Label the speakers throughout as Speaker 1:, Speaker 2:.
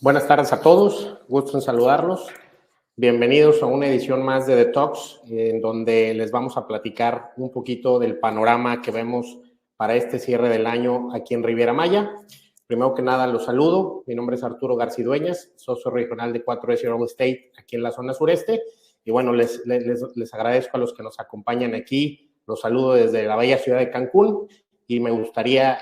Speaker 1: Buenas tardes a todos, gusto en saludarlos. Bienvenidos a una edición más de The Talks, en donde les vamos a platicar un poquito del panorama que vemos para este cierre del año aquí en Riviera Maya. Primero que nada, los saludo. Mi nombre es Arturo Garcidueñas, socio regional de 4S Real Estate aquí en la zona sureste. Y bueno, les agradezco a los que nos acompañan aquí. Los saludo desde la bella ciudad de Cancún. Y me gustaría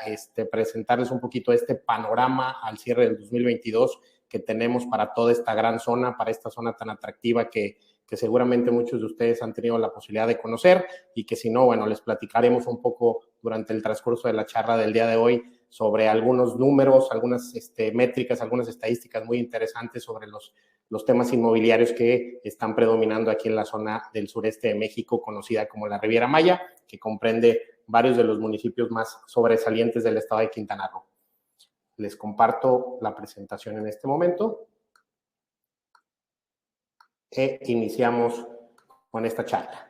Speaker 1: presentarles un poquito este panorama al cierre del 2022 que tenemos para toda esta gran zona, para esta zona tan atractiva que seguramente muchos de ustedes han tenido la posibilidad de conocer y que si no, bueno, les platicaremos un poco durante el transcurso de la charla del día de hoy sobre algunos números, algunas métricas, algunas estadísticas muy interesantes sobre los temas inmobiliarios que están predominando aquí en la zona del sureste de México, conocida como la Riviera Maya, que comprende varios de los municipios más sobresalientes del estado de Quintana Roo. Les comparto la presentación en este momento e iniciamos con esta charla.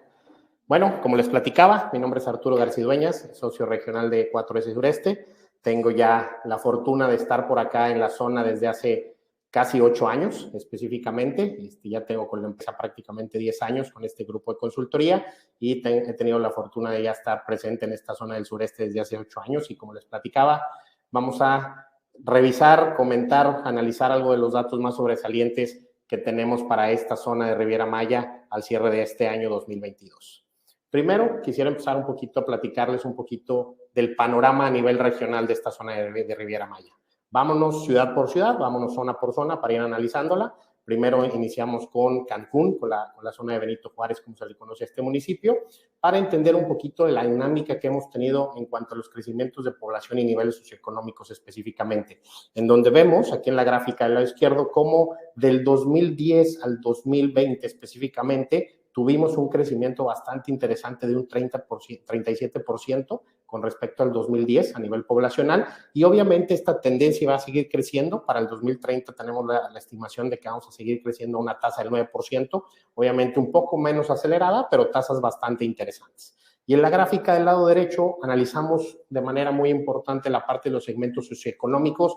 Speaker 1: Bueno, como les platicaba, mi nombre es Arturo Garcidueñas, socio regional de 4S Sureste. Tengo ya la fortuna de estar por acá en la zona desde hace casi 8 años específicamente. Ya tengo con la empresa prácticamente 10 años con este grupo de consultoría y he tenido la fortuna de ya estar presente en esta zona del sureste desde hace 8 años y como les platicaba, vamos a revisar, comentar, analizar algo de los datos más sobresalientes que tenemos para esta zona de Riviera Maya al cierre de este año 2022. Primero, quisiera empezar un poquito a platicarles un poquito del panorama a nivel regional de esta zona de Riviera Maya. Vámonos ciudad por ciudad, vámonos zona por zona para ir analizándola. Primero iniciamos con Cancún, con la zona de Benito Juárez, como se le conoce a este municipio, para entender un poquito de la dinámica que hemos tenido en cuanto a los crecimientos de población y niveles socioeconómicos específicamente, en donde vemos aquí en la gráfica del lado izquierdo cómo del 2010 al 2020 específicamente tuvimos un crecimiento bastante interesante de un 37% con respecto al 2010 a nivel poblacional y obviamente esta tendencia va a seguir creciendo. Para el 2030 tenemos la estimación de que vamos a seguir creciendo a una tasa del 9%, obviamente un poco menos acelerada, pero tasas bastante interesantes. Y en la gráfica del lado derecho analizamos de manera muy importante la parte de los segmentos socioeconómicos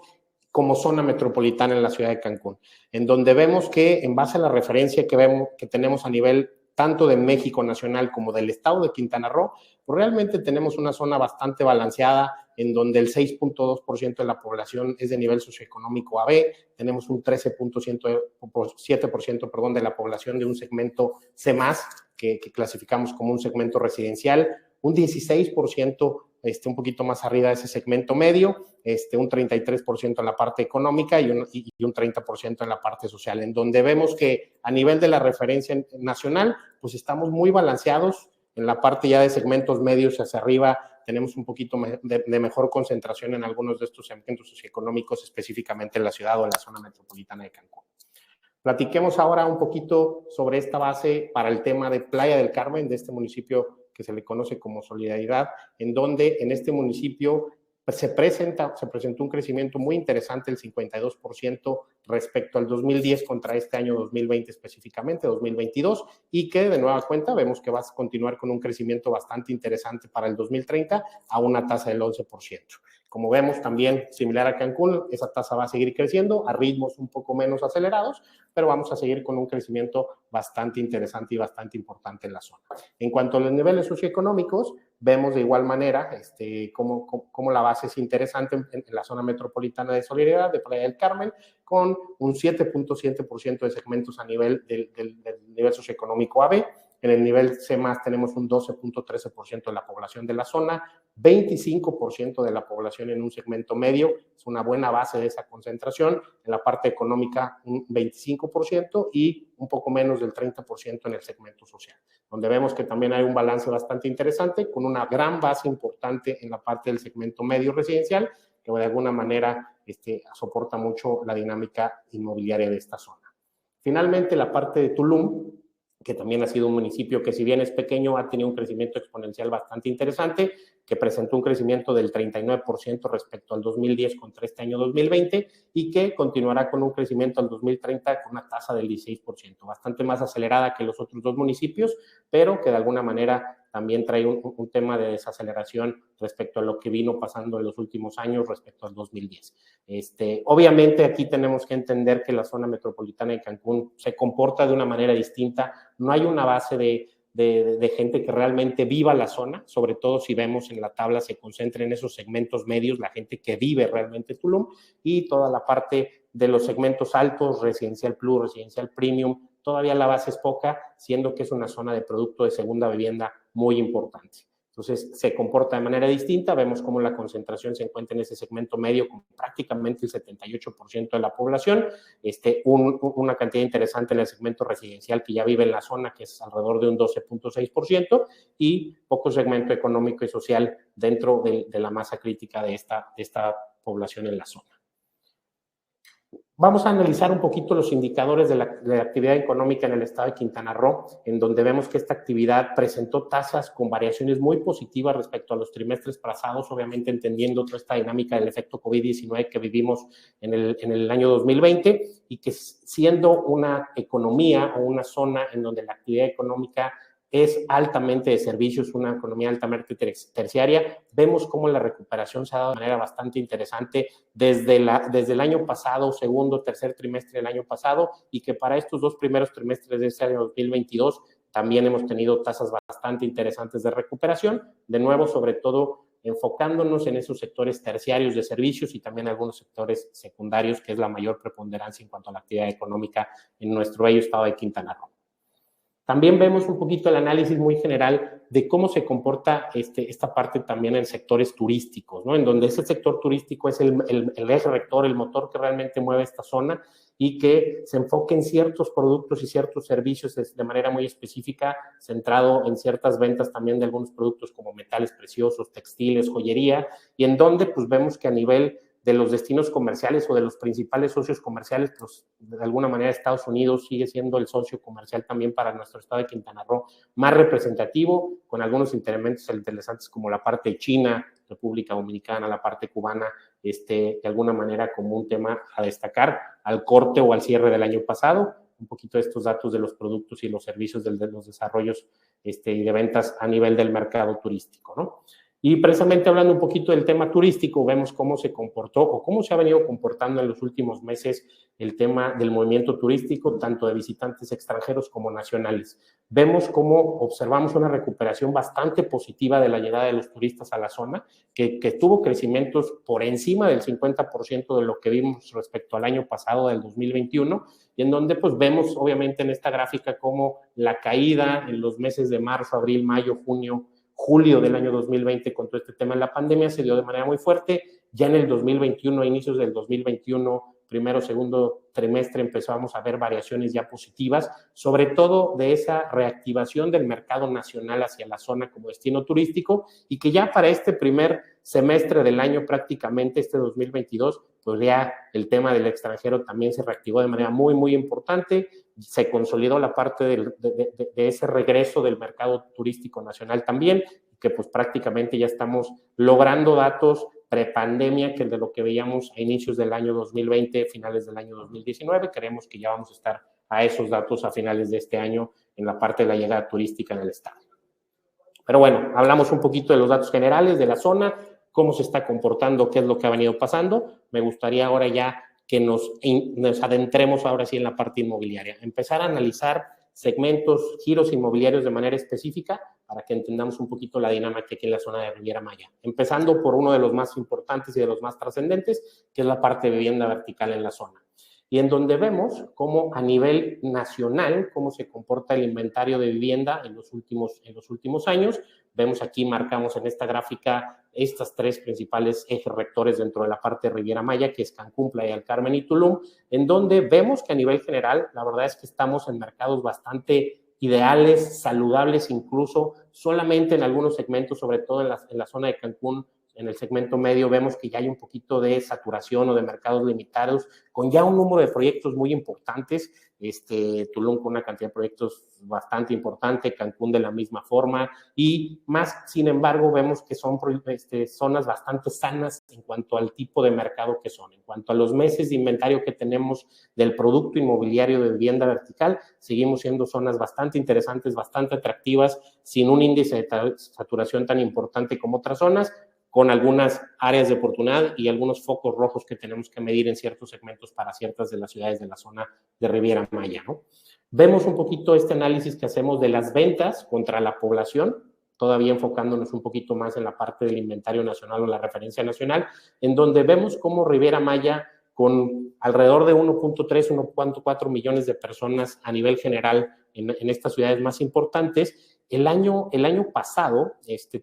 Speaker 1: como zona metropolitana en la ciudad de Cancún, en donde vemos que en base a la referencia que tenemos a nivel tanto de México nacional como del estado de Quintana Roo, pues realmente tenemos una zona bastante balanceada en donde el 6.2% de la población es de nivel socioeconómico AB, tenemos un 13.7% de la población de un segmento C+, que clasificamos como un segmento residencial, un 16% un poquito más arriba de ese segmento medio, un 33% en la parte económica y un 30% en la parte social, en donde vemos que a nivel de la referencia nacional, pues estamos muy balanceados. En la parte ya de segmentos medios hacia arriba tenemos un poquito de mejor concentración en algunos de estos segmentos socioeconómicos, específicamente en la ciudad o en la zona metropolitana de Cancún. Platiquemos ahora un poquito sobre esta base para el tema de Playa del Carmen, de este municipio que se le conoce como Solidaridad, en donde en este municipio se presentó un crecimiento muy interesante, el 52% respecto al 2010 contra este año 2020 específicamente, 2022, y que de nueva cuenta vemos que va a continuar con un crecimiento bastante interesante para el 2030 a una tasa del 11%. Como vemos también, similar a Cancún, esa tasa va a seguir creciendo a ritmos un poco menos acelerados, pero vamos a seguir con un crecimiento bastante interesante y bastante importante en la zona. En cuanto a los niveles socioeconómicos, vemos de igual manera cómo la base es interesante en la zona metropolitana de Solidaridad, de Playa del Carmen, con un 7.7% de segmentos a nivel del nivel socioeconómico AB. En el nivel C+, tenemos un 12.13% de la población de la zona, 25% de la población en un segmento medio, es una buena base de esa concentración. En la parte económica, un 25% y un poco menos del 30% en el segmento social, donde vemos que también hay un balance bastante interesante, con una gran base importante en la parte del segmento medio residencial, que de alguna manera soporta mucho la dinámica inmobiliaria de esta zona. Finalmente, la parte de Tulum, que también ha sido un municipio que si bien es pequeño, ha tenido un crecimiento exponencial bastante interesante, que presentó un crecimiento del 39% respecto al 2010 contra este año 2020 y que continuará con un crecimiento al 2030 con una tasa del 16%, bastante más acelerada que los otros dos municipios, pero que de alguna manera también trae un tema de desaceleración respecto a lo que vino pasando en los últimos años respecto al 2010. Obviamente aquí tenemos que entender que la zona metropolitana de Cancún se comporta de una manera distinta, no hay una base de gente que realmente viva la zona, sobre todo si vemos en la tabla se concentra en esos segmentos medios, la gente que vive realmente Tulum, y toda la parte de los segmentos altos, residencial plus, residencial premium, todavía la base es poca, siendo que es una zona de producto de segunda vivienda muy importante. Entonces, se comporta de manera distinta, vemos cómo la concentración se encuentra en ese segmento medio con prácticamente el 78% de la población, una cantidad interesante en el segmento residencial que ya vive en la zona, que es alrededor de un 12.6%, y poco segmento económico y social dentro de la masa crítica de esta población en la zona. Vamos a analizar un poquito los indicadores de la actividad económica en el estado de Quintana Roo, en donde vemos que esta actividad presentó tasas con variaciones muy positivas respecto a los trimestres pasados, obviamente entendiendo toda esta dinámica del efecto COVID-19 que vivimos en el año 2020 y que siendo una economía o una zona en donde la actividad económica es altamente de servicios, una economía altamente terciaria. Vemos cómo la recuperación se ha dado de manera bastante interesante desde el año pasado, segundo, tercer trimestre del año pasado, y que para estos dos primeros trimestres de este año 2022 también hemos tenido tasas bastante interesantes de recuperación, de nuevo, sobre todo enfocándonos en esos sectores terciarios de servicios y también algunos sectores secundarios, que es la mayor preponderancia en cuanto a la actividad económica en nuestro bello estado de Quintana Roo. También vemos un poquito el análisis muy general de cómo se comporta esta parte también en sectores turísticos, ¿no? En donde ese sector turístico es el eje rector, el motor que realmente mueve esta zona y que se enfoque en ciertos productos y ciertos servicios de manera muy específica, centrado en ciertas ventas también de algunos productos como metales preciosos, textiles, joyería, y en donde pues vemos que a nivel de los destinos comerciales o de los principales socios comerciales, pues de alguna manera Estados Unidos sigue siendo el socio comercial también para nuestro estado de Quintana Roo más representativo, con algunos incrementos interesantes como la parte de China, República Dominicana, la parte cubana, de alguna manera como un tema a destacar al corte o al cierre del año pasado, un poquito de estos datos de los productos y los servicios de los desarrollos y de ventas a nivel del mercado turístico, ¿no? Y precisamente hablando un poquito del tema turístico, vemos cómo se comportó o cómo se ha venido comportando en los últimos meses el tema del movimiento turístico, tanto de visitantes extranjeros como nacionales. Vemos cómo observamos una recuperación bastante positiva de la llegada de los turistas a la zona, que tuvo crecimientos por encima del 50% de lo que vimos respecto al año pasado, del 2021, y en donde pues vemos obviamente en esta gráfica cómo la caída en los meses de marzo, abril, mayo, junio, julio del año 2020 con todo este tema de la pandemia se dio de manera muy fuerte. Ya en el 2021, a inicios del 2021, primero, segundo trimestre, empezamos a ver variaciones ya positivas, sobre todo de esa reactivación del mercado nacional hacia la zona como destino turístico y que ya para este primer semestre del año prácticamente, este 2022, pues ya el tema del extranjero también se reactivó de manera muy, muy importante. Se consolidó la parte de ese regreso del mercado turístico nacional también, que pues prácticamente ya estamos logrando datos prepandemia, que es de lo que veíamos a inicios del año 2020, finales del año 2019. Creemos que ya vamos a estar a esos datos a finales de este año en la parte de la llegada turística en el estado. Pero bueno, hablamos un poquito de los datos generales de la zona, cómo se está comportando, qué es lo que ha venido pasando. Me gustaría ahora ya que nos adentremos ahora sí en la parte inmobiliaria, empezar a analizar segmentos, giros inmobiliarios de manera específica para que entendamos un poquito la dinámica aquí en la zona de Riviera Maya. Empezando por uno de los más importantes y de los más trascendentes, que es la parte de vivienda vertical en la zona. Y en donde vemos cómo a nivel nacional, cómo se comporta el inventario de vivienda en los últimos años. Vemos aquí, marcamos en esta gráfica estas tres principales ejes rectores dentro de la parte de Riviera Maya, que es Cancún, Playa del Carmen y Tulum, en donde vemos que a nivel general, la verdad es que estamos en mercados bastante ideales, saludables incluso, solamente en algunos segmentos, sobre todo en la zona de Cancún, en el segmento medio vemos que ya hay un poquito de saturación o de mercados limitados, con ya un número de proyectos muy importantes. Tulum con una cantidad de proyectos bastante importante, Cancún de la misma forma, y más, sin embargo, vemos que son zonas bastante sanas en cuanto al tipo de mercado que son. En cuanto a los meses de inventario que tenemos del producto inmobiliario de vivienda vertical, seguimos siendo zonas bastante interesantes, bastante atractivas, sin un índice de saturación tan importante como otras zonas, con algunas áreas de oportunidad y algunos focos rojos que tenemos que medir en ciertos segmentos para ciertas de las ciudades de la zona de Riviera Maya, ¿no? Vemos un poquito este análisis que hacemos de las ventas contra la población, todavía enfocándonos un poquito más en la parte del inventario nacional o la referencia nacional, en donde vemos cómo Riviera Maya, con alrededor de 1.3, 1.4 millones de personas a nivel general en estas ciudades más importantes, el año pasado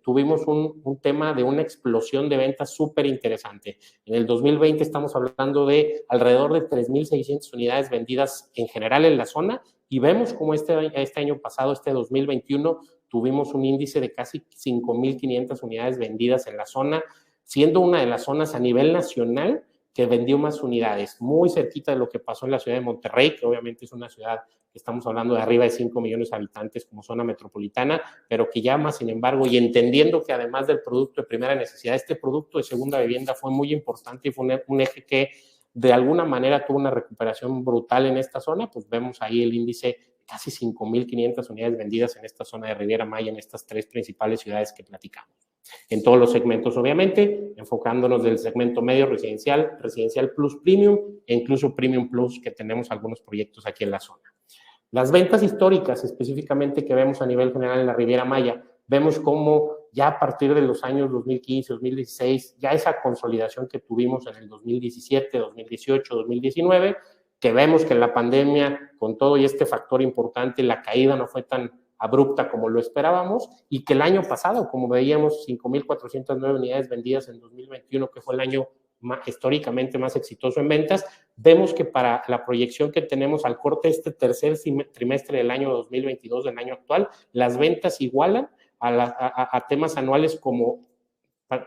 Speaker 1: tuvimos un tema de una explosión de ventas súper interesante. En el 2020 estamos hablando de alrededor de 3.600 unidades vendidas en general en la zona, y vemos como este año pasado, 2021, tuvimos un índice de casi 5.500 unidades vendidas en la zona, siendo una de las zonas a nivel nacional que vendió más unidades, muy cerquita de lo que pasó en la ciudad de Monterrey, que obviamente es una ciudad que estamos hablando de arriba de 5 millones de habitantes como zona metropolitana, pero que llama, sin embargo, y entendiendo que además del producto de primera necesidad, este producto de segunda vivienda fue muy importante y fue un eje que de alguna manera tuvo una recuperación brutal en esta zona, pues vemos ahí el índice, casi 5.500 unidades vendidas en esta zona de Riviera Maya, en estas tres principales ciudades que platicamos. En todos los segmentos, obviamente, enfocándonos del segmento medio residencial, residencial plus premium e incluso premium plus, que tenemos algunos proyectos aquí en la zona. Las ventas históricas, específicamente, que vemos a nivel general en la Riviera Maya, vemos cómo ya a partir de los años 2015, 2016, ya esa consolidación que tuvimos en el 2017, 2018, 2019, que vemos que en la pandemia, con todo y este factor importante, la caída no fue tan abrupta como lo esperábamos, y que el año pasado, como veíamos, 5.409 unidades vendidas en 2021, que fue el año históricamente más exitoso en ventas, vemos que para la proyección que tenemos al corte este tercer trimestre del año 2022, del año actual, las ventas igualan a temas anuales como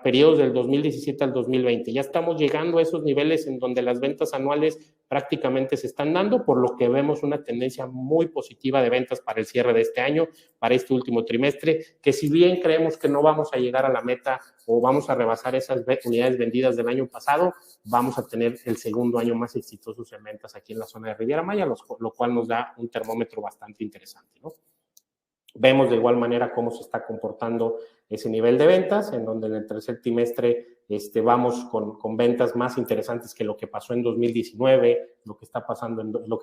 Speaker 1: periodos del 2017 al 2020. Ya estamos llegando a esos niveles en donde las ventas anuales prácticamente se están dando, por lo que vemos una tendencia muy positiva de ventas para el cierre de este año, para este último trimestre, que si bien creemos que no vamos a llegar a la meta o vamos a rebasar esas unidades vendidas del año pasado, vamos a tener el segundo año más exitoso en ventas aquí en la zona de Riviera Maya, lo cual nos da un termómetro bastante interesante, ¿no? Vemos de igual manera cómo se está comportando ese nivel de ventas, en donde en el tercer trimestre vamos con ventas más interesantes que lo que pasó en 2019, lo que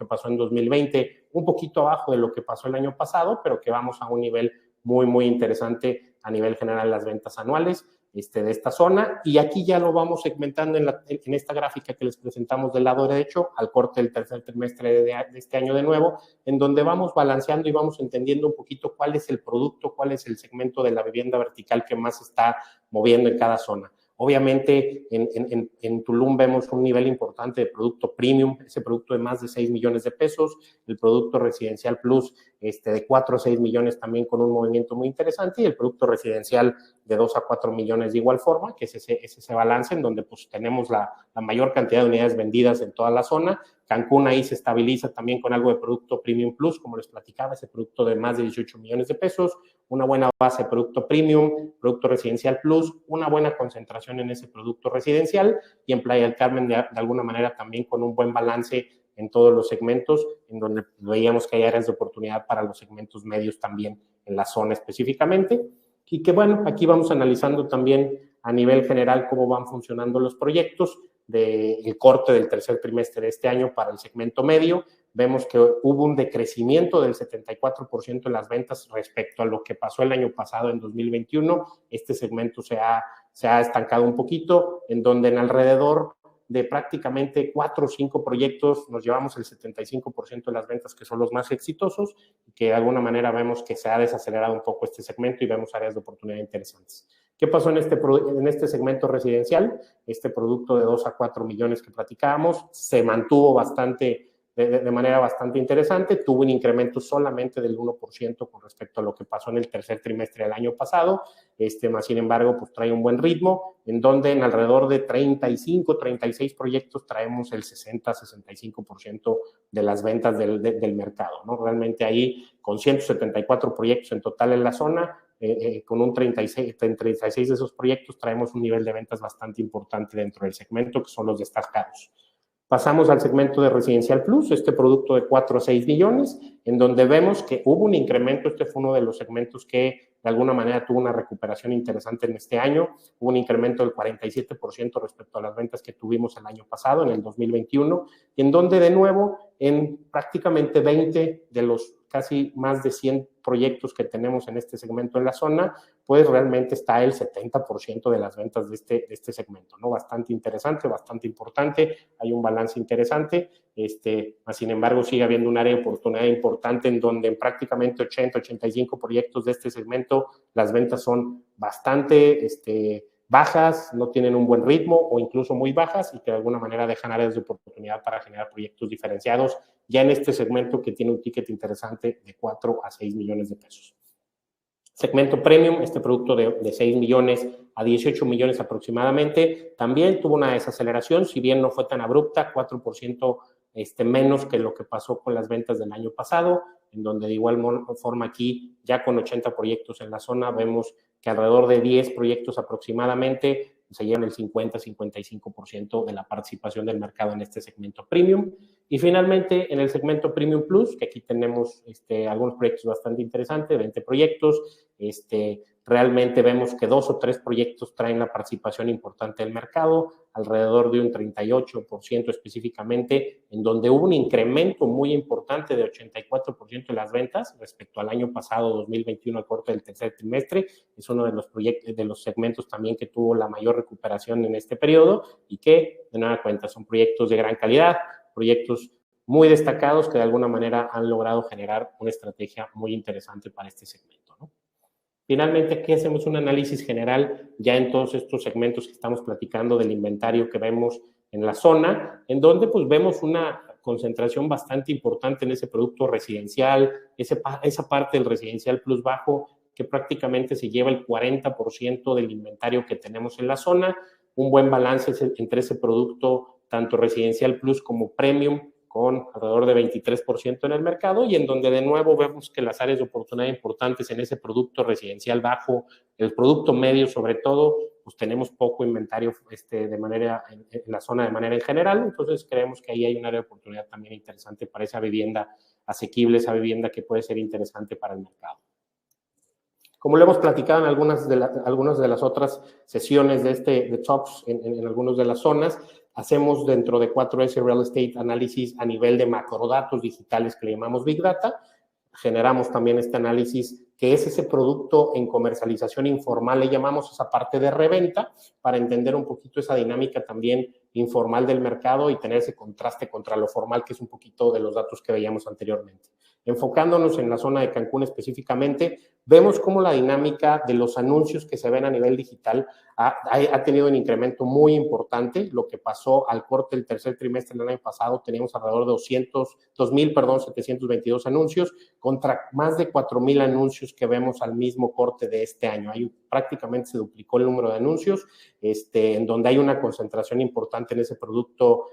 Speaker 1: pasó en 2020, un poquito abajo de lo que pasó el año pasado, pero que vamos a un nivel muy, muy interesante a nivel general las ventas anuales de esta zona. Y aquí ya lo vamos segmentando en esta gráfica que les presentamos del lado derecho, al corte del tercer trimestre de este año de nuevo, en donde vamos balanceando y vamos entendiendo un poquito cuál es el producto, cuál es el segmento de la vivienda vertical que más se está moviendo en cada zona. Obviamente, en Tulum vemos un nivel importante de producto premium, ese producto de más de 6 millones de pesos, el producto residencial plus de 4 a 6 millones también con un movimiento muy interesante, y el producto residencial de 2 a 4 millones de igual forma, que es ese balance en donde pues tenemos la mayor cantidad de unidades vendidas en toda la zona. Cancún ahí se estabiliza también con algo de producto premium plus, como les platicaba, ese producto de más de 18 millones de pesos, una buena base de producto premium, producto residencial plus, una buena concentración en ese producto residencial, y en Playa del Carmen de alguna manera también con un buen balance en todos los segmentos, en donde veíamos que hay áreas de oportunidad para los segmentos medios también en la zona específicamente. Y que bueno, aquí vamos analizando también a nivel general cómo van funcionando los proyectos del corte del tercer trimestre de este año para el segmento medio. Vemos que hubo un decrecimiento del 74% en las ventas respecto a lo que pasó el año pasado en 2021. Este segmento se ha estancado un poquito, en donde en alrededor de prácticamente 4 o 5 proyectos nos llevamos el 75% de las ventas, que son los más exitosos, y que de alguna manera vemos que se ha desacelerado un poco este segmento y vemos áreas de oportunidad interesantes. ¿Qué pasó en este segmento residencial? Este producto de 2 a 4 millones que platicábamos se mantuvo bastante de manera bastante interesante. Tuvo un incremento solamente del 1% con respecto a lo que pasó en el tercer trimestre del año pasado. Más sin embargo, pues trae un buen ritmo, en donde en alrededor de 35, 36 proyectos traemos el 60-65% de las ventas del mercado, ¿no? Realmente ahí, con 174 proyectos en total en la zona, con un 36 de esos proyectos traemos un nivel de ventas bastante importante dentro del segmento, que son los destacados. Pasamos al segmento de Residencial Plus, este producto de 4 a 6 millones, en donde vemos que hubo un incremento. Este fue uno de los segmentos que de alguna manera tuvo una recuperación interesante en este año. Hubo un incremento del 47% respecto a las ventas que tuvimos el año pasado, en el 2021, y en donde de nuevo, en prácticamente 20 de los casi más de 100 proyectos que tenemos en este segmento en la zona, pues realmente está el 70% de las ventas de este segmento, ¿no? Bastante interesante, bastante importante, hay un balance interesante, sin embargo sigue habiendo un área de oportunidad importante en donde en prácticamente 80, 85 proyectos de este segmento las ventas son bastante bajas, no tienen un buen ritmo o incluso muy bajas, y que de alguna manera dejan áreas de oportunidad para generar proyectos diferenciados ya en este segmento que tiene un ticket interesante de 4 a 6 millones de pesos. Segmento Premium, este producto de 6 millones a 18 millones aproximadamente, también tuvo una desaceleración, si bien no fue tan abrupta, 4% menos que lo que pasó con las ventas del año pasado, en donde de igual forma aquí, ya con 80 proyectos en la zona, vemos que alrededor de 10 proyectos aproximadamente se llevan el 50-55% de la participación del mercado en este segmento Premium. Y finalmente, en el segmento Premium Plus, que aquí tenemos algunos proyectos bastante interesantes, 20 proyectos, realmente vemos que 2 o 3 proyectos traen la participación importante del mercado, alrededor de un 38% específicamente, en donde hubo un incremento muy importante de 84% de las ventas respecto al año pasado, 2021, al corte del tercer trimestre. Es uno de los proyectos, de los segmentos también que tuvo la mayor recuperación en este periodo y que, de nueva cuenta, son proyectos de gran calidad, proyectos muy destacados que de alguna manera han logrado generar una estrategia muy interesante para este segmento, ¿no? Finalmente, aquí hacemos un análisis general ya en todos estos segmentos que estamos platicando del inventario que vemos en la zona, en donde pues vemos una concentración bastante importante en ese producto residencial, esa parte del residencial plus bajo que prácticamente se lleva el 40% del inventario que tenemos en la zona, un buen balance entre ese producto tanto residencial plus como premium, con alrededor de 23% en el mercado, y en donde de nuevo vemos que las áreas de oportunidad importantes en ese producto residencial bajo, el producto medio sobre todo, pues tenemos poco inventario de manera en la zona de manera en general. Entonces creemos que ahí hay un área de oportunidad también interesante para esa vivienda asequible, esa vivienda que puede ser interesante para el mercado. Como lo hemos platicado en algunas de las otras sesiones de talks en algunas de las zonas, hacemos dentro de 4S Real Estate análisis a nivel de macrodatos digitales que le llamamos Big Data. Generamos también este análisis que es ese producto en comercialización informal, le llamamos esa parte de reventa, para entender un poquito esa dinámica también informal del mercado y tener ese contraste contra lo formal, que es un poquito de los datos que veíamos anteriormente. Enfocándonos en la zona de Cancún específicamente, vemos cómo la dinámica de los anuncios que se ven a nivel digital ha tenido un incremento muy importante. Lo que pasó al corte del tercer trimestre del año pasado, teníamos alrededor de 2.722 anuncios contra más de 4,000 anuncios que vemos al mismo corte de este año. Prácticamente se duplicó el número de anuncios, en donde hay una concentración importante en ese producto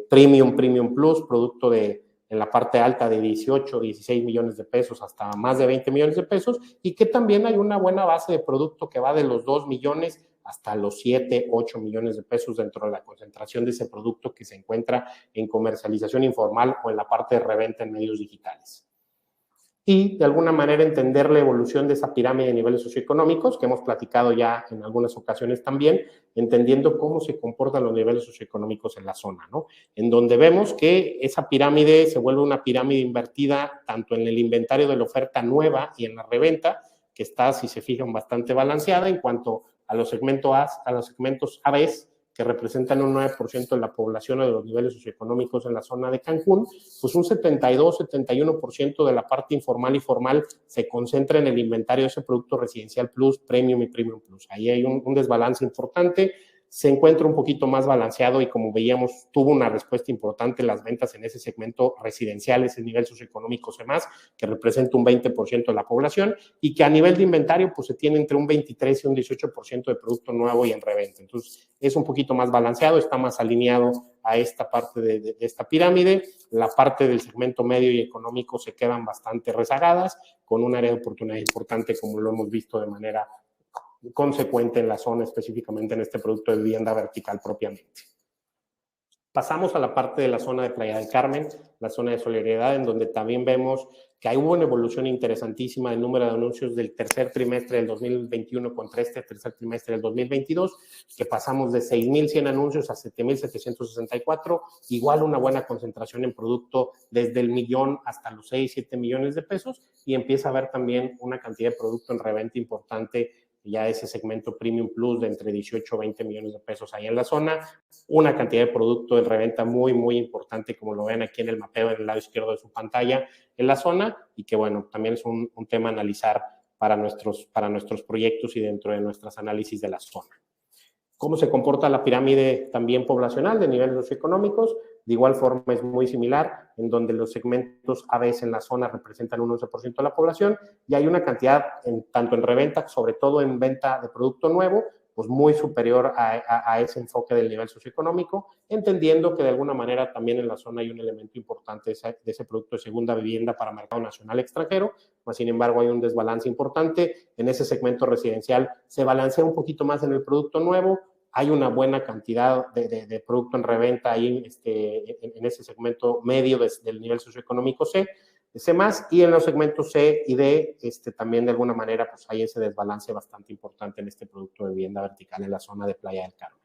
Speaker 1: Premium Plus, producto en la parte alta de 18, 16 millones de pesos hasta más de 20 millones de pesos, y que también hay una buena base de producto que va de los 2 millones hasta los 7, 8 millones de pesos dentro de la concentración de ese producto que se encuentra en comercialización informal o en la parte de reventa en medios digitales. Y de alguna manera entender la evolución de esa pirámide de niveles socioeconómicos, que hemos platicado ya en algunas ocasiones también, entendiendo cómo se comportan los niveles socioeconómicos en la zona, ¿no? En donde vemos que esa pirámide se vuelve una pirámide invertida tanto en el inventario de la oferta nueva y en la reventa, que está, si se fijan, bastante balanceada en cuanto a los segmentos A, que representan un 9% de la población o de los niveles socioeconómicos en la zona de Cancún, pues un 72-71% de la parte informal y formal se concentra en el inventario de ese producto residencial plus, premium y premium plus. Ahí hay un desbalance importante. se encuentra un poquito más balanceado y como veíamos, tuvo una respuesta importante las ventas en ese segmento residencial, ese nivel socioeconómico C+, que representa un 20% de la población y que a nivel de inventario pues se tiene entre un 23 y un 18% de producto nuevo y en reventa. Entonces es un poquito más balanceado, está más alineado a esta parte de esta pirámide. La parte del segmento medio y económico se quedan bastante rezagadas, con un área de oportunidad importante como lo hemos visto de manera consecuente en la zona, específicamente en este producto de vivienda vertical propiamente. Pasamos a la parte de la zona de Playa del Carmen, la zona de Solidaridad, en donde también vemos que hubo una evolución interesantísima del número de anuncios del tercer trimestre del 2021 contra este tercer trimestre del 2022, que pasamos de 6,100 anuncios a 7,764, igual una buena concentración en producto desde el millón hasta los 6, 7 millones de pesos, y empieza a haber también una cantidad de producto en reventa importante, ya ese segmento Premium Plus de entre 18 o 20 millones de pesos ahí en la zona, una cantidad de producto en reventa muy, muy importante, como lo ven aquí en el mapeo en el lado izquierdo de su pantalla, en la zona, y que bueno, también es un tema a analizar para nuestros proyectos y dentro de nuestros análisis de la zona. ¿Cómo se comporta la pirámide también poblacional de niveles socioeconómicos? De igual forma es muy similar, en donde los segmentos ABS en la zona representan un 11% de la población y hay una cantidad, tanto en reventa, sobre todo en venta de producto nuevo, pues muy superior a ese enfoque del nivel socioeconómico, entendiendo que de alguna manera también en la zona hay un elemento importante de ese producto de segunda vivienda para mercado nacional extranjero, mas sin embargo hay un desbalance importante. En ese segmento residencial se balancea un poquito más en el producto nuevo, hay una buena cantidad de producto en reventa ahí en ese segmento medio del nivel socioeconómico C+, y en los segmentos C y D también de alguna manera pues hay ese desbalance bastante importante en este producto de vivienda vertical en la zona de Playa del Carmen.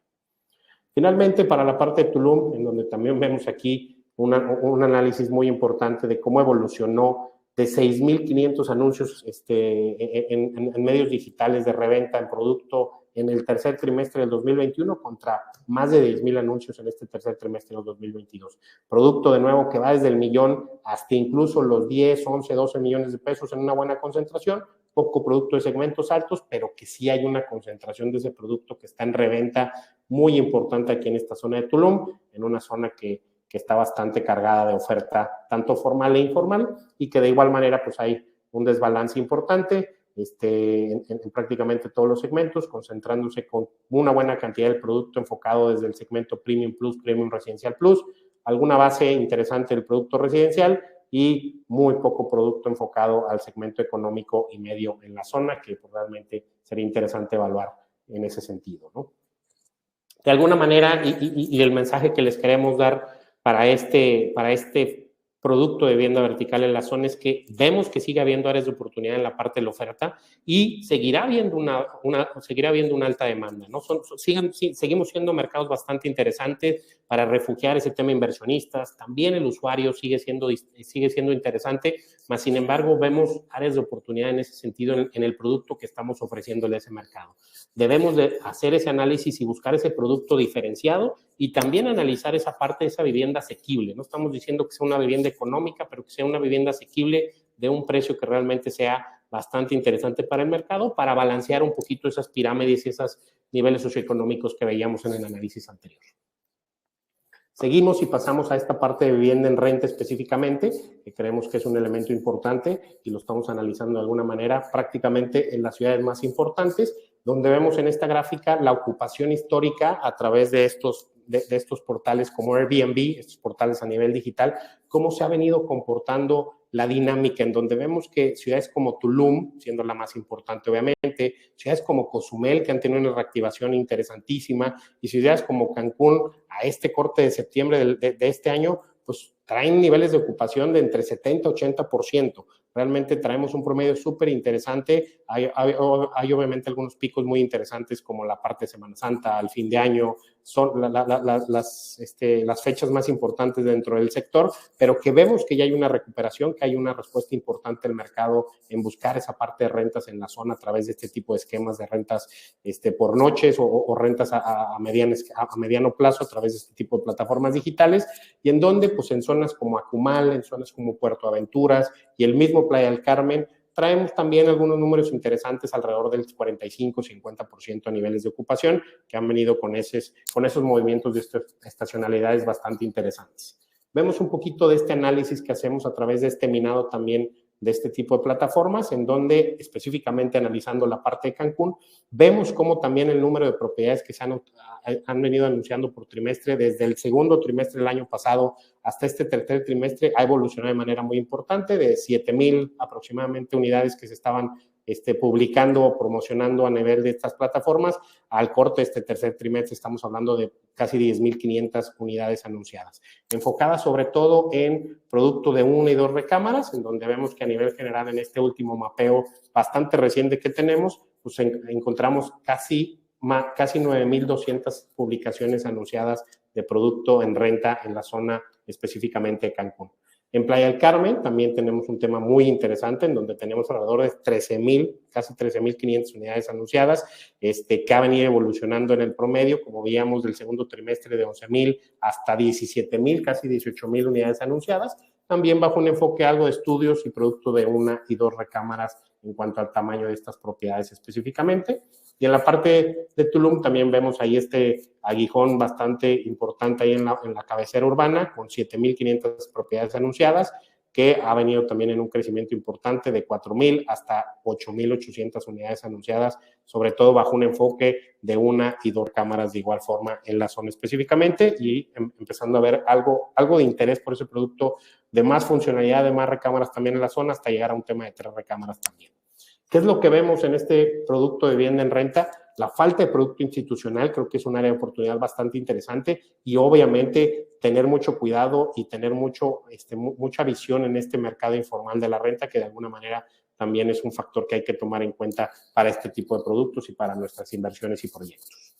Speaker 1: Finalmente, para la parte de Tulum, en donde también vemos aquí un análisis muy importante de cómo evolucionó de 6,500 anuncios en medios digitales de reventa en producto en el tercer trimestre del 2021 contra más de 10,000 anuncios en este tercer trimestre del 2022. Producto de nuevo que va desde el millón hasta incluso los 10, 11, 12 millones de pesos en una buena concentración, poco producto de segmentos altos, pero que sí hay una concentración de ese producto que está en reventa muy importante aquí en esta zona de Tulum, en una zona que está bastante cargada de oferta, tanto formal e informal, y que de igual manera pues hay un desbalance importante en prácticamente todos los segmentos, concentrándose con una buena cantidad de producto enfocado desde el segmento Premium Plus, Premium Residencial Plus, alguna base interesante del producto residencial y muy poco producto enfocado al segmento económico y medio en la zona, que pues, realmente sería interesante evaluar en ese sentido, ¿no? De alguna manera, y el mensaje que les queremos dar para este producto de vivienda vertical en la zona es que vemos que sigue habiendo áreas de oportunidad en la parte de la oferta y seguirá habiendo una alta demanda, ¿no? Seguimos siendo mercados bastante interesantes para refugiar ese tema inversionistas. También el usuario sigue siendo interesante, mas sin embargo vemos áreas de oportunidad en ese sentido en el producto que estamos ofreciéndole a ese mercado. Debemos de hacer ese análisis y buscar ese producto diferenciado y también analizar esa parte de esa vivienda asequible. No estamos diciendo que sea una vivienda económica, pero que sea una vivienda asequible de un precio que realmente sea bastante interesante para el mercado, para balancear un poquito esas pirámides y esos niveles socioeconómicos que veíamos en el análisis anterior. Seguimos y pasamos a esta parte de vivienda en renta específicamente, que creemos que es un elemento importante y lo estamos analizando de alguna manera prácticamente en las ciudades más importantes, donde vemos en esta gráfica la ocupación histórica a través de estos portales como Airbnb, estos portales a nivel digital, cómo se ha venido comportando la dinámica, en donde vemos que ciudades como Tulum, siendo la más importante obviamente, ciudades como Cozumel, que han tenido una reactivación interesantísima, y ciudades como Cancún, a este corte de septiembre de este año, pues traen niveles de ocupación de entre 70 y 80%. Realmente traemos un promedio súper interesante. Hay obviamente algunos picos muy interesantes como la parte de Semana Santa, al fin de año, son las fechas más importantes dentro del sector, pero que vemos que ya hay una recuperación, que hay una respuesta importante del mercado en buscar esa parte de rentas en la zona a través de este tipo de esquemas de rentas por noches o rentas a mediano plazo a través de este tipo de plataformas digitales, y en donde, pues en zonas como Acumal, en zonas como Puerto Aventuras y el mismo Playa del Carmen, traemos también algunos números interesantes alrededor del 45-50% a niveles de ocupación que han venido con esos movimientos de estacionalidades bastante interesantes. Vemos un poquito de este análisis que hacemos a través de este minado también de este tipo de plataformas, en donde específicamente analizando la parte de Cancún, vemos cómo también el número de propiedades que se han venido anunciando por trimestre, desde el segundo trimestre del año pasado hasta este tercer trimestre, ha evolucionado de manera muy importante, de 7,000 aproximadamente unidades que se estaban publicando o promocionando a nivel de estas plataformas. Al corte de este tercer trimestre estamos hablando de casi 10,500 unidades anunciadas, enfocadas sobre todo en producto de 1 y 2 recámaras, en donde vemos que a nivel general en este último mapeo bastante reciente que tenemos, pues encontramos casi 9,200 publicaciones anunciadas de producto en renta en la zona específicamente de Cancún. En Playa del Carmen también tenemos un tema muy interesante en donde tenemos alrededor de 13,000, casi 13,500 unidades anunciadas, que ha venido evolucionando en el promedio, como veíamos del segundo trimestre de 11,000 hasta 17,000, casi 18,000 unidades anunciadas, también bajo un enfoque algo de estudios y producto de 1 y 2 recámaras en cuanto al tamaño de estas propiedades específicamente. Y en la parte de Tulum también vemos ahí este aguijón bastante importante ahí en la cabecera urbana, con 7,500 propiedades anunciadas, que ha venido también en un crecimiento importante de 4,000 hasta 8,800 unidades anunciadas, sobre todo bajo un enfoque de 1 y 2 cámaras de igual forma en la zona específicamente, y empezando a ver algo de interés por ese producto de más funcionalidad, de más recámaras también en la zona, hasta llegar a un tema de 3 recámaras también. ¿Qué es lo que vemos en este producto de vivienda en renta? La falta de producto institucional creo que es un área de oportunidad bastante interesante y obviamente tener mucho cuidado y tener mucha visión en este mercado informal de la renta, que de alguna manera también es un factor que hay que tomar en cuenta para este tipo de productos y para nuestras inversiones y proyectos.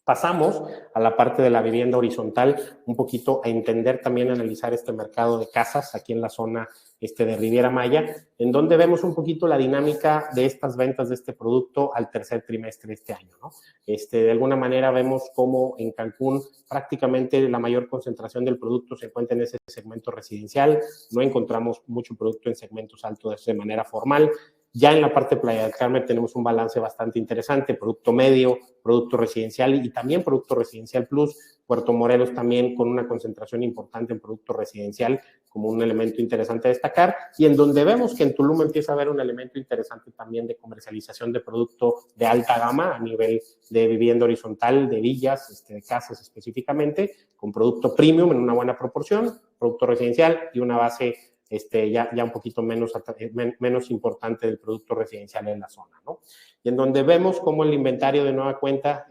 Speaker 1: Pasamos a la parte de la vivienda horizontal, un poquito a entender también, analizar este mercado de casas aquí en la zona de Riviera Maya, en donde vemos un poquito la dinámica de estas ventas de este producto al tercer trimestre de este año, ¿no? De alguna manera vemos cómo en Cancún prácticamente la mayor concentración del producto se encuentra en ese segmento residencial, no encontramos mucho producto en segmentos altos de manera formal. Ya en la parte de Playa del Carmen tenemos un balance bastante interesante, producto medio, producto residencial y también producto residencial plus. Puerto Morelos también con una concentración importante en producto residencial como un elemento interesante a destacar, y en donde vemos que en Tulum empieza a haber un elemento interesante también de comercialización de producto de alta gama a nivel de vivienda horizontal, de villas, de casas específicamente, con producto premium en una buena proporción, producto residencial y una base ya un poquito menos importante del producto residencial en la zona, ¿no? Y en donde vemos cómo el inventario de nueva cuenta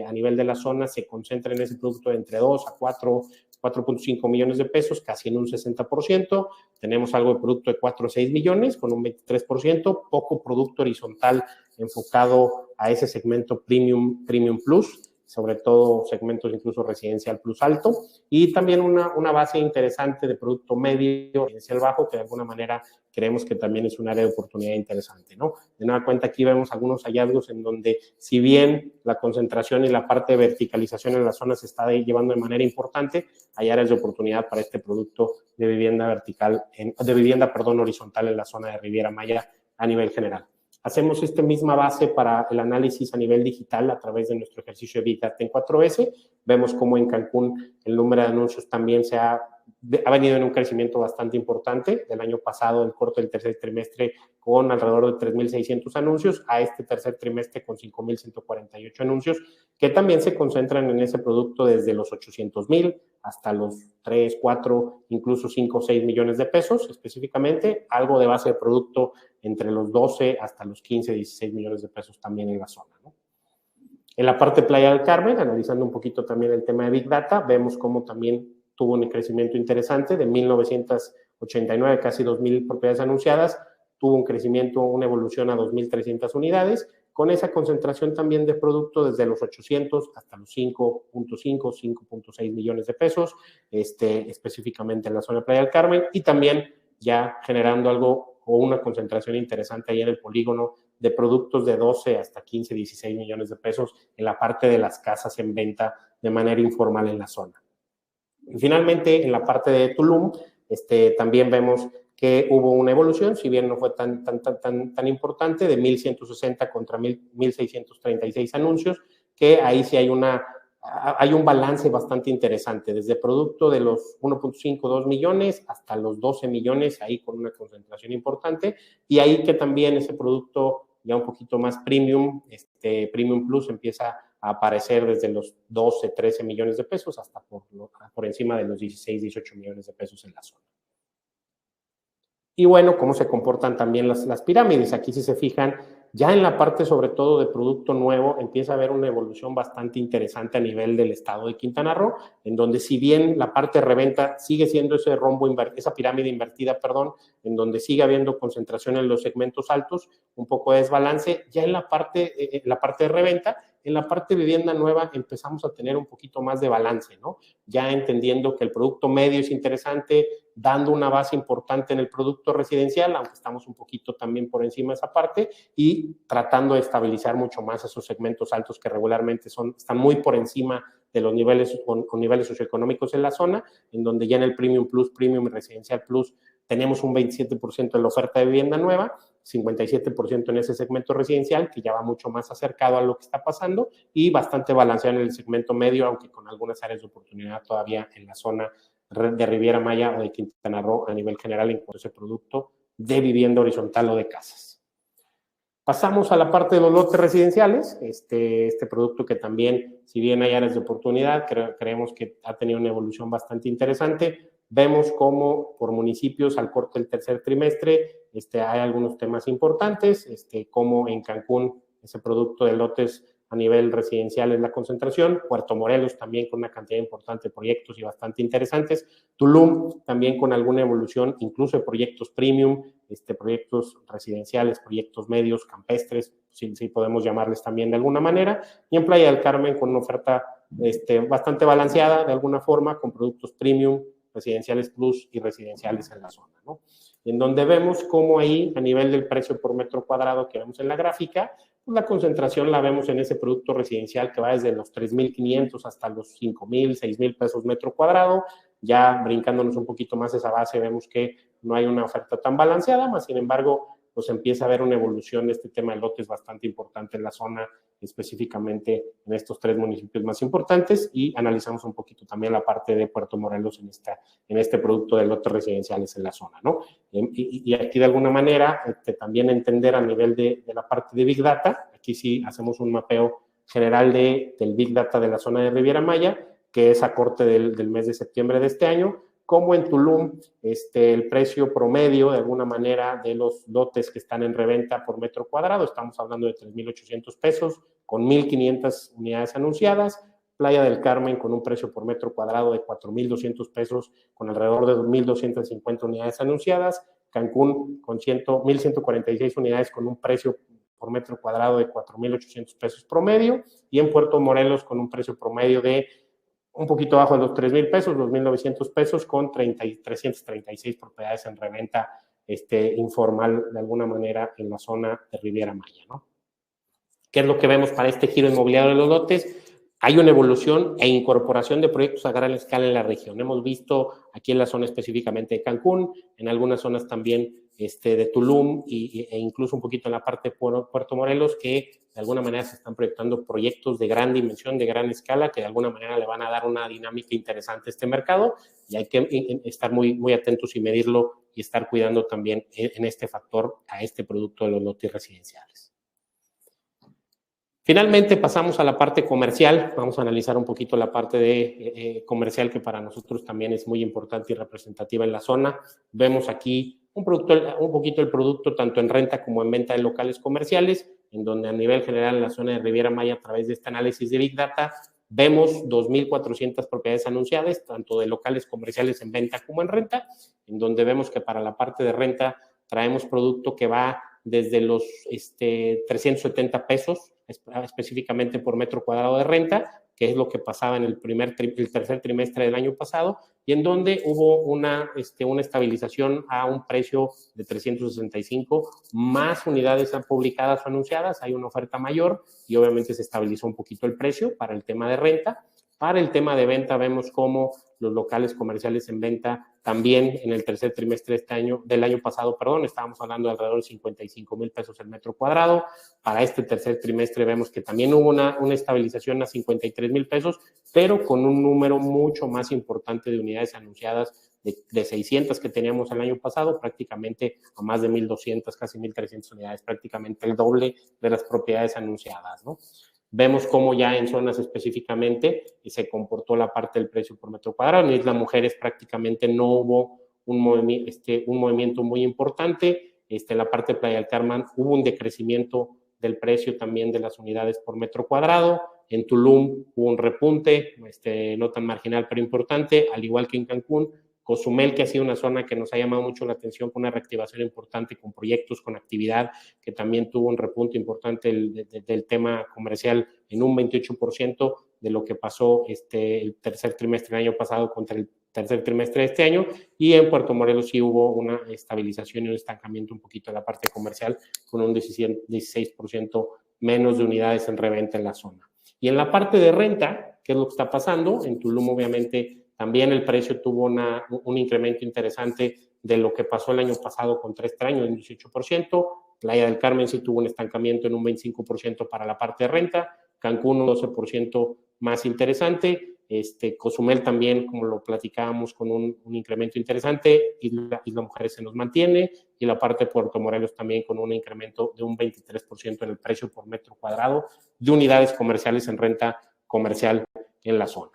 Speaker 1: a nivel de la zona se concentra en ese producto de entre 2 a 4.5 millones de pesos, casi en un 60%. Tenemos algo de producto de 4 a 6 millones con un 23%, poco producto horizontal enfocado a ese segmento premium plus, sobre todo segmentos incluso residencial plus alto, y también una base interesante de producto medio, residencial bajo, que de alguna manera creemos que también es un área de oportunidad interesante, ¿no? De nueva cuenta, aquí vemos algunos hallazgos en donde, si bien la concentración y la parte de verticalización en la zona se está llevando de manera importante, hay áreas de oportunidad para este producto de vivienda horizontal en la zona de Riviera Maya a nivel general. Hacemos esta misma base para el análisis a nivel digital a través de nuestro ejercicio de Big Data en 4S. Vemos cómo en Cancún el número de anuncios también ha venido en un crecimiento bastante importante. Del año pasado, el corte del tercer trimestre, con alrededor de 3,600 anuncios, a este tercer trimestre con 5,148 anuncios, que también se concentran en ese producto desde los 800,000 hasta los 3, 4, incluso 5 o 6 millones de pesos específicamente, algo de base de producto entre los 12 hasta los 15, 16 millones de pesos también en la zona, ¿no? En la parte de Playa del Carmen, analizando un poquito también el tema de Big Data, vemos cómo también tuvo un crecimiento interesante de 1,989, casi 2,000 propiedades anunciadas, tuvo un crecimiento, una evolución a 2,300 unidades, con esa concentración también de producto desde los 800 hasta los 5.5, 5.6 millones de pesos, específicamente en la zona de Playa del Carmen, y también ya generando algo o una concentración interesante ahí en el polígono de productos de 12 hasta 15, 16 millones de pesos en la parte de las casas en venta de manera informal en la zona. Y finalmente, en la parte de Tulum, también vemos que hubo una evolución, si bien no fue tan importante, de 1,160 contra 1,636 anuncios, que ahí sí hay un balance bastante interesante, desde producto de los 1.52 millones hasta los 12 millones, ahí con una concentración importante, y ahí que también ese producto ya un poquito más premium, Premium Plus empieza a aparecer desde los 12, 13 millones de pesos hasta por encima de los 16, 18 millones de pesos en la zona. Y bueno, cómo se comportan también las pirámides. Aquí si se fijan, ya en la parte sobre todo de producto nuevo empieza a haber una evolución bastante interesante a nivel del estado de Quintana Roo, en donde si bien la parte de reventa sigue siendo ese rombo, esa pirámide invertida, perdón, en donde sigue habiendo concentración en los segmentos altos, un poco de desbalance, ya en la parte de reventa, en la parte de vivienda nueva empezamos a tener un poquito más de balance, ¿no? Ya entendiendo que el producto medio es interesante, dando una base importante en el producto residencial, aunque estamos un poquito también por encima de esa parte, y tratando de estabilizar mucho más esos segmentos altos que regularmente están muy por encima de los niveles con niveles socioeconómicos en la zona, en donde ya en el Premium Plus, Premium y Residencial Plus tenemos un 27% de la oferta de vivienda nueva, 57% en ese segmento residencial, que ya va mucho más acercado a lo que está pasando, y bastante balanceado en el segmento medio, aunque con algunas áreas de oportunidad todavía en la zona de Riviera Maya o de Quintana Roo a nivel general en cuanto a ese producto de vivienda horizontal o de casas. Pasamos a la parte de los lotes residenciales, este producto que también, si bien hay áreas de oportunidad, creemos que ha tenido una evolución bastante interesante. Vemos cómo por municipios al corte del tercer trimestre hay algunos temas importantes, como en Cancún ese producto de lotes a nivel residencial es la concentración, Puerto Morelos también con una cantidad importante de proyectos y bastante interesantes, Tulum también con alguna evolución, incluso de proyectos premium, proyectos residenciales, proyectos medios, campestres, si podemos llamarles también de alguna manera, y en Playa del Carmen con una oferta bastante balanceada de alguna forma, con productos premium, residenciales plus y residenciales en la zona, ¿no? En donde vemos cómo ahí, a nivel del precio por metro cuadrado que vemos en la gráfica, pues la concentración la vemos en ese producto residencial que va desde los 3,500 hasta los 5,000, 6,000 pesos metro cuadrado. Ya brincándonos un poquito más esa base, vemos que no hay una oferta tan balanceada, más sin embargo, pues empieza a haber una evolución de este tema de lotes bastante importante en la zona, específicamente en estos 3 municipios más importantes, y analizamos un poquito también la parte de Puerto Morelos en este producto de lotes residenciales en la zona, ¿no? Y aquí de alguna manera también entender a nivel de la parte de Big Data, aquí sí hacemos un mapeo general del Big Data de la zona de Riviera Maya, que es a corte del mes de septiembre de este año, como en Tulum, el precio promedio, de alguna manera, de los lotes que están en reventa por metro cuadrado, estamos hablando de 3,800 pesos, con 1,500 unidades anunciadas, Playa del Carmen con un precio por metro cuadrado de 4,200 pesos, con alrededor de 1,250 unidades anunciadas, Cancún con 1,146 unidades con un precio por metro cuadrado de 4,800 pesos promedio, y en Puerto Morelos con un precio promedio de un poquito abajo de los 3,000 pesos, 2,900 pesos, con 336 propiedades en reventa informal de alguna manera en la zona de Riviera Maya, ¿no? ¿Qué es lo que vemos para este giro inmobiliario de los lotes? Hay una evolución e incorporación de proyectos a gran escala en la región. Hemos visto aquí en la zona específicamente de Cancún, en algunas zonas también de Tulum e incluso un poquito en la parte de Puerto Morelos, que de alguna manera se están proyectando proyectos de gran dimensión, de gran escala, que de alguna manera le van a dar una dinámica interesante a este mercado, y hay que estar muy, muy atentos y medirlo y estar cuidando también en este factor a este producto de los lotes residenciales. Finalmente pasamos a la parte comercial. Vamos a analizar un poquito la parte de comercial, que para nosotros también es muy importante y representativa en la zona. Vemos aquí un poquito el producto tanto en renta como en venta de locales comerciales, en donde a nivel general en la zona de Riviera Maya, a través de este análisis de Big Data, vemos 2,400 propiedades anunciadas, tanto de locales comerciales en venta como en renta, en donde vemos que para la parte de renta traemos producto que va desde los 370 pesos, específicamente por metro cuadrado de renta, que es lo que pasaba en el tercer trimestre del año pasado, y en donde hubo una estabilización a un precio de 365, más unidades publicadas o anunciadas, hay una oferta mayor, y obviamente se estabilizó un poquito el precio para el tema de renta. Para el tema de venta vemos cómo los locales comerciales en venta también en el tercer trimestre del año pasado, estábamos hablando de alrededor de 55,000 pesos el metro cuadrado. Para este tercer trimestre vemos que también hubo una estabilización a 53,000 pesos, pero con un número mucho más importante de unidades anunciadas de 600 que teníamos el año pasado, prácticamente a más de 1,200, casi 1,300 unidades, prácticamente el doble de las propiedades anunciadas, ¿no? Vemos cómo ya en zonas específicamente se comportó la parte del precio por metro cuadrado. En Isla Mujeres prácticamente no hubo un movimiento muy importante. En la parte de Playa del Carmen hubo un decrecimiento del precio también de las unidades por metro cuadrado. En Tulum hubo un repunte, no tan marginal pero importante, al igual que en Cancún. Cozumel, que ha sido una zona que nos ha llamado mucho la atención con una reactivación importante, con proyectos, con actividad, que también tuvo un repunte importante del tema comercial en un 28% de lo que pasó el tercer trimestre del año pasado contra el tercer trimestre de este año. Y en Puerto Morelos sí hubo una estabilización y un estancamiento un poquito en la parte comercial, con un 16% menos de unidades en reventa en la zona. Y en la parte de renta, ¿qué es lo que está pasando? En Tulum, obviamente, también el precio tuvo un incremento interesante de lo que pasó el año pasado contra este año, en 18%. Playa del Carmen sí tuvo un estancamiento en un 25% para la parte de renta. Cancún un 12% más interesante. Cozumel también, como lo platicábamos, con un incremento interesante. Isla Mujeres se nos mantiene. Y la parte de Puerto Morelos también con un incremento de un 23% en el precio por metro cuadrado de unidades comerciales en renta comercial en la zona.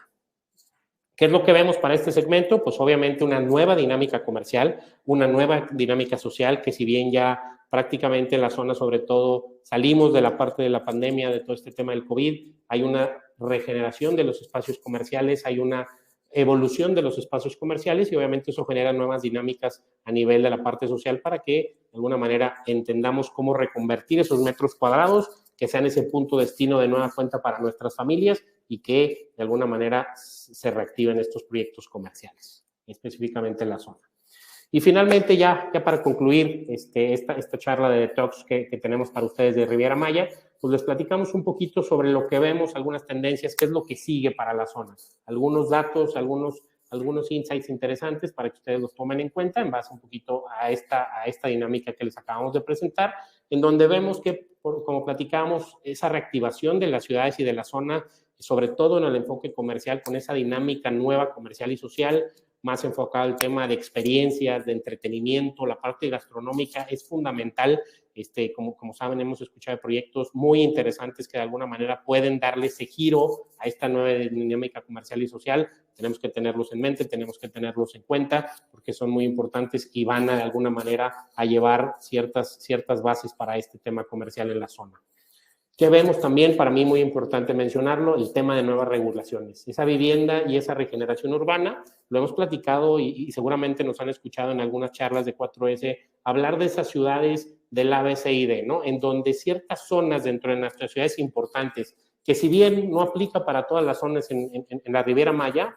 Speaker 1: ¿Qué es lo que vemos para este segmento? Pues obviamente una nueva dinámica comercial, una nueva dinámica social, que si bien ya prácticamente en la zona, sobre todo, salimos de la parte de la pandemia, de todo este tema del COVID, hay una regeneración de los espacios comerciales, hay una evolución de los espacios comerciales y obviamente eso genera nuevas dinámicas a nivel de la parte social para que de alguna manera entendamos cómo reconvertir esos metros cuadrados, que sean ese punto destino de nueva cuenta para nuestras familias y que de alguna manera se reactiven estos proyectos comerciales, específicamente en la zona. Y finalmente, ya para concluir esta charla de Talks que tenemos para ustedes de Riviera Maya, pues les platicamos un poquito sobre lo que vemos, algunas tendencias, qué es lo que sigue para la zona, algunos datos, algunos insights interesantes para que ustedes los tomen en cuenta en base un poquito a esta dinámica que les acabamos de presentar, en donde vemos que, como platicamos, esa reactivación de las ciudades y de la zona, sobre todo en el enfoque comercial, con esa dinámica nueva comercial y social, más enfocado al tema de experiencias, de entretenimiento, la parte gastronómica es fundamental. Como saben, hemos escuchado proyectos muy interesantes que de alguna manera pueden darle ese giro a esta nueva dinámica comercial y social. Tenemos que tenerlos en mente, tenemos que tenerlos en cuenta, porque son muy importantes y van de alguna manera a llevar ciertas bases para este tema comercial en la zona. ¿Qué vemos también? Para mí muy importante mencionarlo, el tema de nuevas regulaciones. Esa vivienda y esa regeneración urbana, lo hemos platicado y seguramente nos han escuchado en algunas charlas de 4S, hablar de esas ciudades del ABCD, ¿no? En donde ciertas zonas dentro de nuestras ciudades importantes, que si bien no aplica para todas las zonas en la Riviera Maya,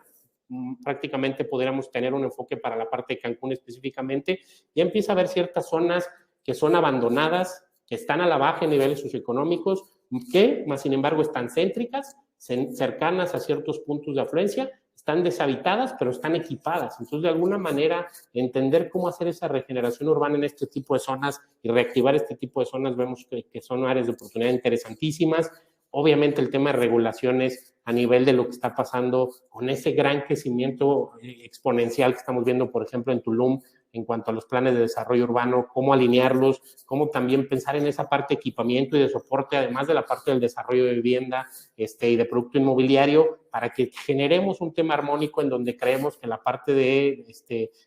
Speaker 1: prácticamente podríamos tener un enfoque para la parte de Cancún específicamente, ya empieza a haber ciertas zonas que son abandonadas, que están a la baja en niveles socioeconómicos, que, más sin embargo, están céntricas, cercanas a ciertos puntos de afluencia, están deshabitadas, pero están equipadas. Entonces, de alguna manera, entender cómo hacer esa regeneración urbana en este tipo de zonas y reactivar este tipo de zonas, vemos que son áreas de oportunidad interesantísimas. Obviamente, el tema de regulaciones a nivel de lo que está pasando con ese gran crecimiento exponencial que estamos viendo, por ejemplo, en Tulum, en cuanto a los planes de desarrollo urbano, cómo alinearlos, cómo también pensar en esa parte de equipamiento y de soporte, además de la parte del desarrollo de vivienda y de producto inmobiliario, para que generemos un tema armónico en donde creemos que la parte de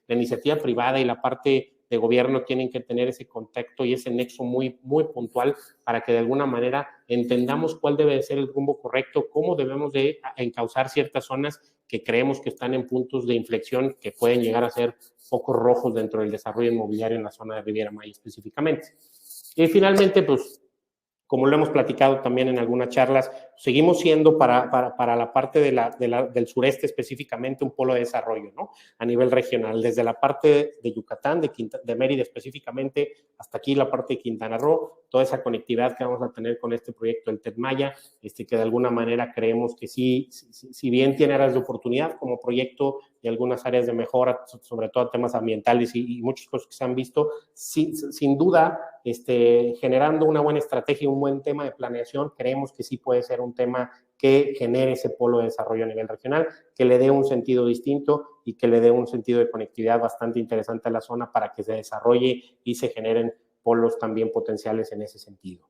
Speaker 1: la iniciativa privada y la parte de gobierno tienen que tener ese contacto y ese nexo muy, muy puntual para que de alguna manera entendamos cuál debe ser el rumbo correcto, cómo debemos de encauzar ciertas zonas que creemos que están en puntos de inflexión que pueden llegar a ser focos rojos dentro del desarrollo inmobiliario en la zona de Riviera Maya específicamente. Y finalmente, pues, Como lo hemos platicado también en algunas charlas, seguimos siendo para la parte del sureste específicamente un polo de desarrollo, ¿no? A nivel regional, desde la parte de Yucatán, de Mérida específicamente, hasta aquí la parte de Quintana Roo, toda esa conectividad que vamos a tener con este proyecto del Tec Maya, que de alguna manera creemos que sí, si bien tiene áreas de oportunidad como proyecto y algunas áreas de mejora, sobre todo temas ambientales y muchas cosas que se han visto, sin duda, generando una buena estrategia y un buen tema de planeación, creemos que sí puede ser un tema que genere ese polo de desarrollo a nivel regional, que le dé un sentido distinto y que le dé un sentido de conectividad bastante interesante a la zona para que se desarrolle y se generen polos también potenciales en ese sentido.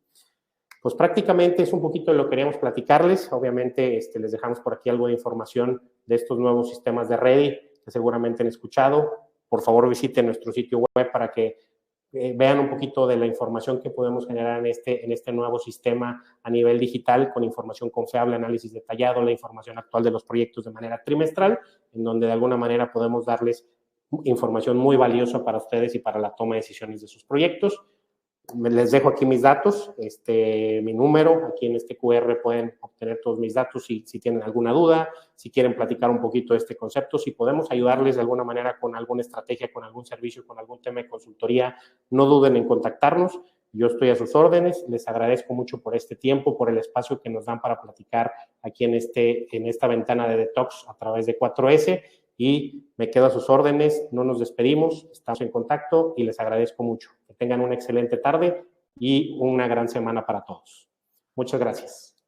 Speaker 1: Pues prácticamente es un poquito de lo que queríamos platicarles. Obviamente les dejamos por aquí algo de información de estos nuevos sistemas de Ready que seguramente han escuchado. Por favor, visiten nuestro sitio web para que vean un poquito de la información que podemos generar en este nuevo sistema a nivel digital, con información confiable, análisis detallado, la información actual de los proyectos de manera trimestral, en donde de alguna manera podemos darles información muy valiosa para ustedes y para la toma de decisiones de sus proyectos. Les dejo aquí mis datos, mi número, aquí en este QR pueden obtener todos mis datos si tienen alguna duda, si quieren platicar un poquito de este concepto, si podemos ayudarles de alguna manera con alguna estrategia, con algún servicio, con algún tema de consultoría, no duden en contactarnos, yo estoy a sus órdenes, les agradezco mucho por este tiempo, por el espacio que nos dan para platicar aquí en esta ventana de Detox a través de 4S, y me quedo a sus órdenes, no nos despedimos, estamos en contacto y les agradezco mucho. Que tengan una excelente tarde y una gran semana para todos. Muchas gracias.